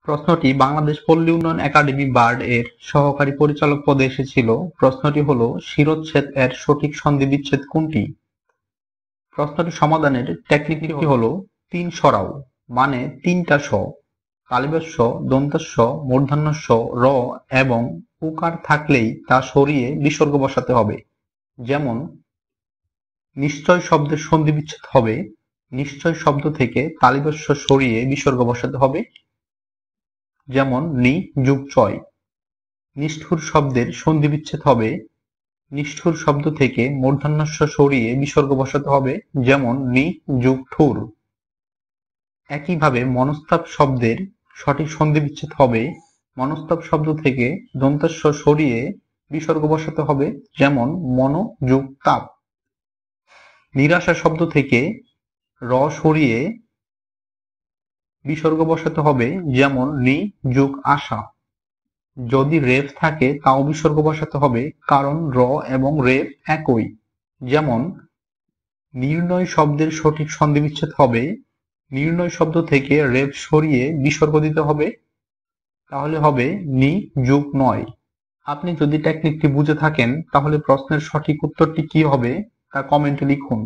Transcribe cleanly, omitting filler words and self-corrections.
প্রশ্নটি বাংলাদেশ পল্লী উন্নয়ন একাডেমি বার্ড এর সহকারী পরিচালক পদে এসেছিল। প্রশ্নটি হলো শিরোচ্ছেদ এর সঠিক সন্ধিবিচ্ছেদ কোনটি? প্রশ্নটি সমাধানের টেকনিকটি হলো ৩ সরাও, মানে ৩টা স, তালিবস্য, দন্তাস্য, মূর্ধন্যস্য, র এবং উকার থাকলেই তা সরিয়ে বিসর্গ বসাতে হবে। যেমন নিশ্চয় শব্দের সন্ধিবিচ্ছেদ হবে, নিশ্চয় শব্দ থেকে তালিবস্য সরিয়ে বিসর্গ বসাতে হবে। যেমন নি যোগ চয়। নিষ্ঠুর শব্দের সন্ধিবিচ্ছেদ হবে, নিষ্ঠুর শব্দ থেকে মূর্ধন্যস্য সরিয়ে বিসর্গ বসাতে হবে। যেমন নি যোগ ঠুর। একইভাবে মনস্তাপ শব্দের সঠিক সন্ধিবিচ্ছেদ হবে, মনস্তাপ শব্দ থেকে দন্তাস্য সরিয়ে বিসর্গ বসাতে হবে। যেমন মন যোগ তাপ। নিরাশা শব্দ থেকে র সরিয়ে বিসর্গ বসাতে হবে। যেমন নি যোগ আশা। যদি রেফ থাকে তাও বিসর্গ বসাতে হবে, কারণ র এবং রেফ একই। যেমন নির্ণয় শব্দের সঠিক সন্ধিবিচ্ছেদ হবে, নির্ণয় শব্দ থেকে রেফ সরিয়ে বিসর্গ দিতে হবে, তাহলে হবে নি যোগ নয়। আপনি যদি টেকনিকটি বুঝে থাকেন তাহলে প্রশ্নের সঠিক উত্তরটি কি হবে তা কমেন্টে লিখুন।